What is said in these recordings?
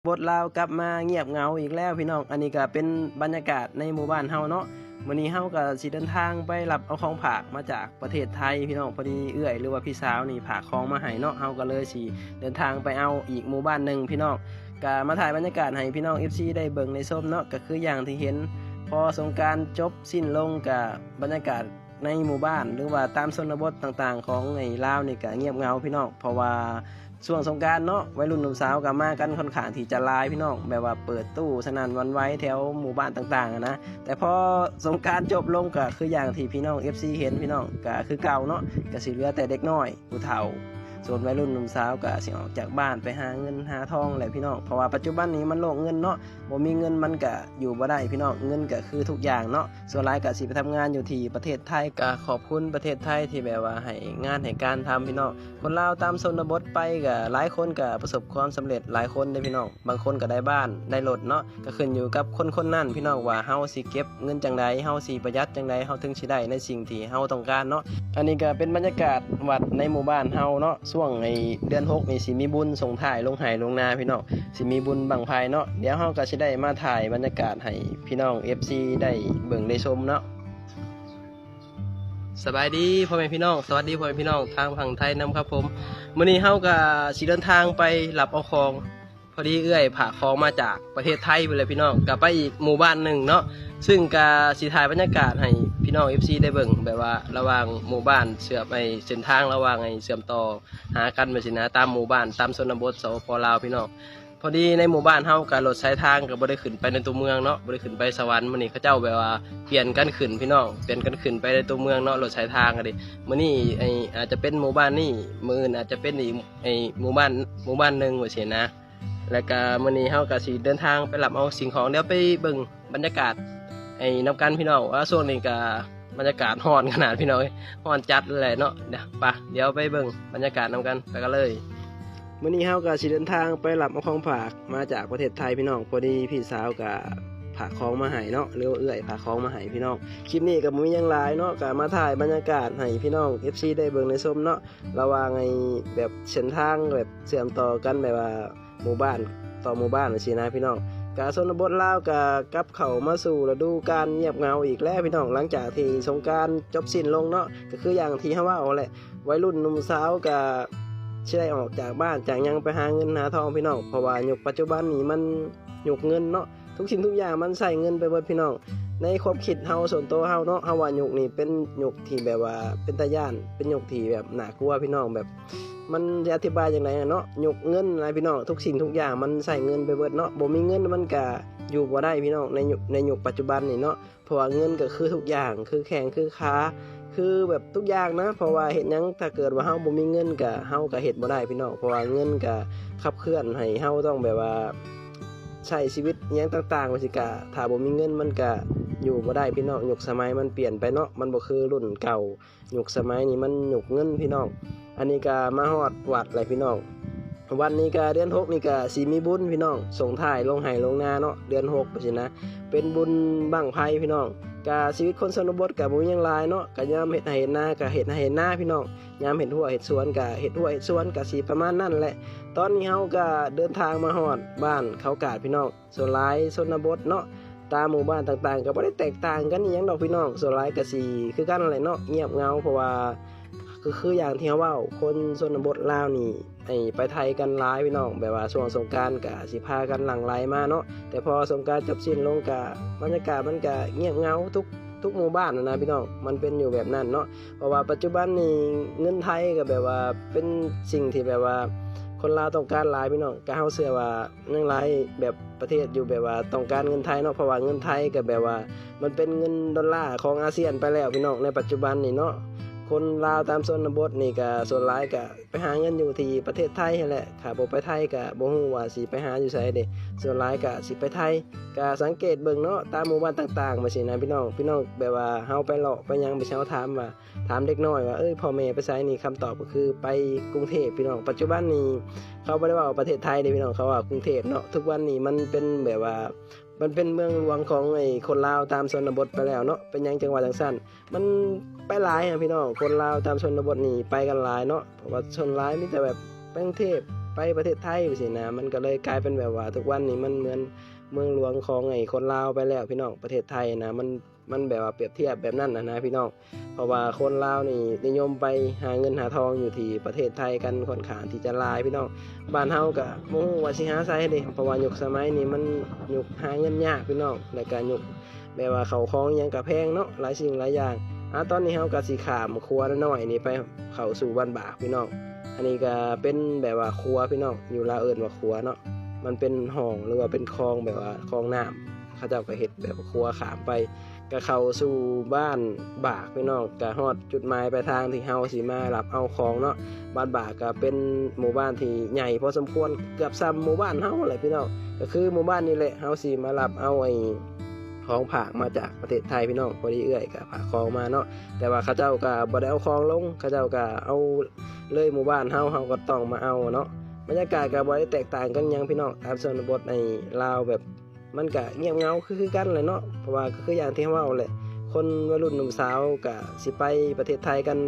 บทลาวกลับมาเงียบเหงาอีกแล้วพี่น้องอันนี้ก็เป็นบรรยากาศในหมู่บ้านเฮาเนาะมื้อนี้เฮาก็สิเดินทางไปรับเอาของฝากมาจากประเทศไทยพี่น้องพอดีเอื้อยหรือว่าพี่สาวนี่ฝากของมาให้เนาะเฮาก็เลยสิเดินทางไปเอาอีกหมู่บ้านหนึ่งพี่น้องก็มาถ่ายบรรยากาศให้พี่น้อง FC ได้เบิ่งในส้มเนาะก็คืออย่างที่เห็นพอสงกรานต์จบสิ้นลงกับบรรยากาศในหมู่บ้านหรือว่าตามชนบทต่างๆของไอ้ลาวนี่ก็เงียบเหงาพี่น้องเพราะว่าช่วงสงกรานต์เนาะวัยรุ่นหนุ่มสาวก็มากันค่อนข้างที่จะหลายพี่น้องแบบว่าเปิดตู้สนั่นหวันไหวแถวหมู่บ้านต่างๆนะแต่พอสงกรานต์จบลงก็คืออย่างที่พี่น้อง FC เห็นพี่น้องก็คือเก่าเนาะก็สิเหลือแต่เด็กน้อยผู้เฒ่าส่วนวัยรุ่นหนุ่มสาวก็สิออกจากบ้านไปหาเงินหาทองแหละพี่น้องเพราะว่าปัจจุบันนี้มันโลกเงินเนาะบ่มีเงินมันก็อยู่บ่ได้พี่น้องเงินก็คือทุกอย่างเนาะส่วนหลายก็สิไปทำงานอยู่ที่ประเทศไทยก็ขอบคุณประเทศไทยที่แบบว่าให้งานให้การทำพี่น้องคนลาวตามชนบทไปก็หลายคนก็ประสบความสำเร็จหลายคนเด้พี่น้องบางคนก็ได้บ้านได้รถเนาะก็ขึ้นอยู่กับคนนั้นพี่น้องว่าเฮาสิเก็บเงินจังไดเฮาสิประหยัดจังไดเฮาถึงสิได้ในสิ่งที่เฮาต้องการเนาะอันนี้ก็เป็นบรรยากาศวัดในหมู่บ้านเฮาเนาะช่วงเดือน6นี่สิมีบุญส่งท้ายลงไห้ลงนาพี่น้องสิมีบุญบั้งไฟเนาะเดี๋ยวเฮาก็สิได้มาถ่ายบรรยากาศให้พี่น้อง FC ได้เบิ่งได้ชมเนาะสบายดีพ่อแม่พี่น้องสวัสดีพ่อแม่พี่น้องทางฝั่งไทยนำครับผมมื้อนี้เฮาก็สิเดินทางไปรับเอาของพอดีเอื้อยผ่าของมาจากประเทศไทยไปเลยพี่น้องก็ไปอีกหมู่บ้านหนึ่งเนาะซึ่งก็สิถ่ายบรรยากาศให้พี่น้อง FC ได้เบิ่งแบบว่าระหว่างหมู่บ้านเชื่อมเส้นทางระหว่างเชื่อมต่อหากันไปสินะตามหมู่บ้านตามชนบทสปลาวพี่น้องพอดีในหมู่บ้านเฮาก็รถสายทางก็บ่ได้ขึ้นไปในตัวเมืองเนาะบ่ได้ขึ้นไปสวรรค์มื้อนี้เขาเจ้าแบบว่าเปลี่ยนกันขึ้นพี่น้องเปลี่ยนกันขึ้นไปในตัวเมืองเนาะรถสายทางก็ดิมื้อนี้อาจจะเป็นหมู่บ้านนี้มื้ออื่นอาจจะเป็นอีกหมู่บ้านนึงว่าซี่นะแล้วก็มื้อนี้เฮาก็สิเดินทางไปรับเอาสิ่งของเดี๋ยวไปเบิ่งบรรยากาศนำกันพี่น้องว่าช่วงนี้ก็บรรยากาศร้อนขนาดพี่น้องร้อนจัดเลยเนาะเดี๋ยวไปเบิ่งบรรยากาศนำกันไปกันเลยมื้อนี้เฮาก็สิเดินทางไปรับเอาของฝากมาจากประเทศไทยพี่น้องพอดีพี่สาวก็ฝากของมาให้เนาะหรือเอื้อยฝากของมาให้พี่น้องคลิปนี้ก็บ่มีหยังหลายเนาะก็มาถ่ายบรรยากาศให้พี่น้อง FC ได้เบิ่งได้ชมเนาะระหว่างแบบเส้นทางแบบเชื่อมต่อกันแบบว่าหมู่บ้านต่อหมู่บ้านจังซี่นะพี่น้องกาชนบทลาวก็กลับเข้ามาสู่ฤดูกาลเงียบเหงาอีกแล้วพี่น้องหลังจากที่สงกรานต์จบสิ้นลงเนาะก็คืออย่างที่เฮาว่าเอาแหละวัยรุ่นหนุ่มสาวก็สิได้ออกจากบ้านจากยังไปหาเงินหาทองพี่น้องเพราะว่ายุคปัจจุบันนี้มันยุคเงินเนาะทุกสิ่งทุกอย่างมันใช้เงินไปเบิดพี่น้องในความคิดเฮาส่วนตัวเฮาเนาะเฮาว่ายุคนี้เป็นยุคที่แบบว่าเป็นตาย้านเป็นยุคที่แบบน่ากลัวพี่น้องแบบมันจะอธิบายอย่างไรเนาะยุคเงินอะไรพี่น้องทุกสิ่งทุกอย่างมันใช้เงินไปเบิดเนาะบ่มีเงินมันก็อยู่บ่ได้พี่น้องในยุคปัจจุบันนี่เนาะเพราะว่าเงินก็คือทุกอย่างคือแข่งคือค้าคือแบบทุกอย่างนะเพราะว่าเฮ็ดหยังถ้าเกิดว่าเฮาบ่มีเงินก็เฮาก็เฮ็ดบ่ได้พี่น้องเพราะว่าเงินก็ขับเคลื่อนให้เฮาต้องแบบว่าใช้ชีวิตหยังต่างๆว่าสิกะถ้าบ่มีเงินมันก็อยู่บ่ได้พี่น้องยุคสมัยมันเปลี่ยนไปเนาะมันบ่คือรุ่นเก่ายุคสมัยนี้มันยุคเงินพี่น้องอันนี้ก็มาฮอดวัดเลยพี่น้องวันนี้ก็เดือน6นี่ก็สิมีบุญพี่น้องส่งท้ายลงไห้ลงนาเนาะเดือน6ว่าสินะเป็นบุญบั้งไฟพี่น้องก็ชีวิตคนชนบทก็บ่มีหยังหลายเนาะก็ยามเฮ็ดไร่เฮ็ดนาก็เฮ็ดไร่เฮ็ดนาพี่น้องยามเฮ็ดหัวเฮ็ดสวนก็เฮ็ดหัวเฮ็ดสวนก็สิประมาณนั้นแหละตอนนี้เฮาก็เดินทางมาฮอดบ้านเขากาดพี่น้องส่วนหลายชนบทเนาะตามหมู่บ้านต่างๆก็บ่ได้แตกต่างกันอีหยังดอกพี่น้องส่วนหลายก็สิคือกันนั่นแหละเนาะเงียบเหงาเพราะว่าคืออย่างที่เฮาเว้าคนชนบทลาวนี่ไปไทยกันหลายพี่น้องแบบว่าช่วงสงกรานต์ก็สิพากันหลั่งไหลมาเนาะแต่พอสงกรานต์จบสิ้นลงก็บรรยากาศมันก็เงียบเหงาทุกหมู่บ้านนะพี่น้องมันเป็นอยู่แบบนั้นเนาะเพราะว่าปัจจุบันนี้เงินไทยก็แบบว่าเป็นสิ่งที่แบบว่าคนลาวต้องการหลายพี่น้องก็เฮาเชื่อว่ายังหลายแบบประเทศอยู่แบบว่าต้องการเงินไทยเนาะเพราะว่าเงินไทยก็แบบว่ามันเป็นเงินดอลลาร์ของอาเซียนไปแล้วพี่น้องในปัจจุบันนี่เนาะคนลาวตามชนบทนี่ก็ส่วนหลายก็ไปหาเงินอยู่ที่ประเทศไทยนั่นแหละถ้าบ่ไปไทยก็บ่ฮู้ว่าสิไปหาอยู่ไสเด้ส่วนหลายก็สิไปไทยก็สังเกตเบิ่งเนาะตามหมู่บ้านต่างๆว่าสินะพี่น้องแบบว่าเฮาไปเลาะไปหยังไปเช้าถามเด็กน้อยว่าพ่อแม่ไปไสนี่คำตอบก็คือไปกรุงเทพพี่น้องปัจจุบันนี้เขาบ่ได้ว่าประเทศไทยเด้พี่น้องเขาว่ากรุงเทพเนาะทุกวันนี้มันเป็นแบบว่ามันเป็นเมืองหลวงของคนลาวตามชนบทไปแล้วเนาะเป็นหยังจังหวัดจังซั่นมันไปหลายพี่น้องคนลาวตามชนบทนี่ไปกันหลายเนาะเพราะว่าชนหลายมีแต่แบบไปกรุงเทพ ไปประเทศไทยสินะมันก็เลยกลายเป็นแบบว่าทุกวันนี้มันเหมือนเมืองหลวงของไอ้คนลาวไปแล้วพี่น้องประเทศไทยนะมันแบบว่าเปรียบเทียบแบบนั้นนะพี่น้องเพราะว่าคนลาวนี่นิยมไปหาเงินหาทองอยู่ที่ประเทศไทยกันค่อนข้างที่จะหลายพี่น้องบ้านเฮาก็บ่ฮู้ว่าสิหาไสเด้เพราะว่ายุคสมัยนี้มันยุคหาเงินยากพี่น้องแล้วก็ยุคแบบว่าเข้าของหยังก็แพงเนาะหลายสิ่งหลายอย่างตอนนี้เฮาก็สิข้ามครัวน้อยๆนี่ไปเข้าสู่บ้านบากพี่น้องอันนี้ก็เป็นแบบว่าครัวพี่น้องอยู่ลาวเอิ้นว่าครัวเนาะมันเป็นห้องหรือว่าเป็นคลองแบบว่าคลองน้ำเขาเจ้าก็เฮ็ดแบบครัวขามไปก็เข้าสู่บ้านบากพี่น้องก็ฮอดจุดหมายปลายทางที่เฮาสิมารับเอาของเนาะบ้านบากก็เป็นหมู่บ้านที่ใหญ่พอสมควรเกือบซ้ำหมู่บ้านเฮาแหละพี่น้องก็คือหมู่บ้านนี้แหละเฮาสิมารับเอาไอ้ของผากมาจากประเทศไทยพี่น้องพอดีเอื้อยก็ผากของมาเนาะแต่ว่าเขาเจ้าก็บ่ได้เอาของลงเขาเจ้าก็เอาเลยหมู่บ้านเฮาก็ต้องมาเอาเนาะบรรยากาศก็บ่ได้แตกต่างกันหยังพี่น้องตามชนบทในลาวแบบมันก็เงียบเงาคือกันเลยเนาะเพราะว่าก็คืออย่างที่เว้าแหละคนวัยรุ่นหนุ่มสาวก็สิไปประเทศไทยกัน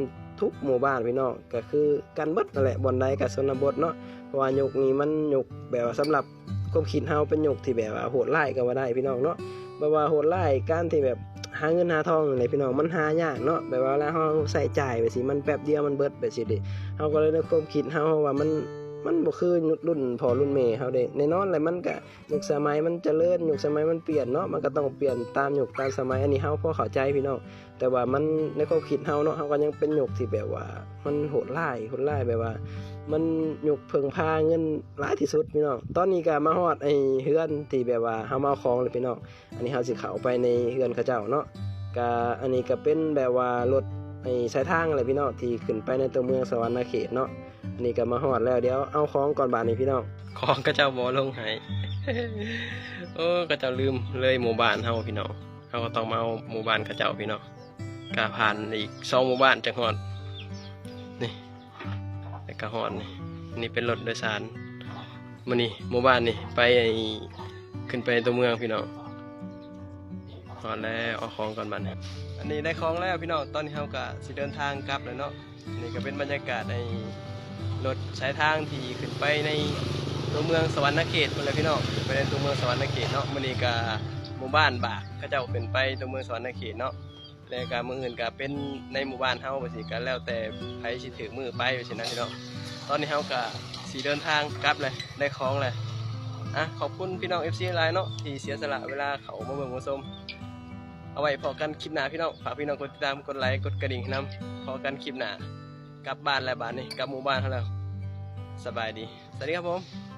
ทุกหมู่บ้านพี่น้องก็คือกันเบิดนั่นแหละบ่อนใดก็ชนบทเนาะเพราะว่ายุคนี้มันยุคแบบว่าสำหรับความคิดเฮาเป็นยุคที่แบบว่าโหดร้ายก็ว่าได้พี่น้องเนาะแบบว่าโหดร้ายการที่แบบหาเงินหาทองนี่พี่น้องมันหายากเนาะแบบว่าเวลาเฮาใส่จ่ายไปสิมันแป๊บเดียวมันเบิดไปสิเด้เฮาก็เลยในความคิดเฮาว่ามันบ่คือรุ่นพ่อรุ่นแม่เฮาเด้แน่นอนแหละมันก็ยุคสมัยมันเจริญยุคสมัยมันเปลี่ยนเนาะมันก็ต้องเปลี่ยนตามยุคตามสมัยอันนี้เฮาพอเข้าใจพี่น้องแต่ว่ามันในความคิดเฮาเนาะเฮาก็ยังเป็นยุคที่แบบว่ามันโหดร้ายแบบว่ามันยุคเพิ่งพาเงินหลายที่สุดพี่น้องตอนนี้ก็มาฮอดไอ้เฮือนที่แบบว่าเฮามาเอาของเลยพี่น้องอันนี้เฮาสิเข้าไปในเฮือนเขาเจ้าเนาะก็อันนี้ก็เป็นแบบว่ารถไอ้สายทางอะไรพี่น้องที่ขึ้นไปในตัวเมืองสวรรณเขตเนาะอันนี้ก็มาฮอดแล้วเดี๋ยวเอาของก่อนบาดนี้พี่น้องของก็เจ้าบ่ลงให้ โอ้ก็เจ้าลืมเลยหมู่บ้านเฮาพี่น้องเฮาก็ต้องมาเอาหมู่บ้านเขาเจ้าพี่น้องกะผ่านอีก2หมู่บ้านจังฮอดนี่แล้วก็ฮอดนี่เป็นรถโดยสารมื้อนี้หมู่บ้านนี่ไปขึ้นไปตัวเมืองพี่น้องฮอดแล้วเอาของก่อนบัดนี้อันนี้ได้ของแล้วพี่น้องตอนนี้เฮาก็สิเดินทางกลับแล้วเนาะนี่ก็เป็นบรรยากาศในรถสายทางที่ขึ้นไปในตัวเมืองสวรรณเขตพุ่นแหละพี่น้องไปในตัวเมืองสวรรณเขตเนาะมื้อนี้ก็หมู่บ้านบากเขาเจ้าขึ้นไปตัวเมืองสวรรณเขตเนาะแล้วก็มื้ออื่นก็เป็นในหมู่บ้านเฮาว่าสิก็แล้วแต่ไผสิถือมือไปว่าสินะพี่น้องตอนนี้เฮาก็สิเดินทางกลับเลยได้ของเลยขอบคุณพี่น้อง FC หลายเนาะที่เสียสละเวลาเขามาเบิ่งมาชมเอาไว้พอกันคลิปหน้าพี่น้องฝากพี่น้องกดติดตามกดไลค์กดกระดิ่งให้นำพอกันคลิปหน้ากลับบ้านแล้วบ้านนี้กลับหมู่บ้านเฮาแล้วสบายดีสวัสดีครับผม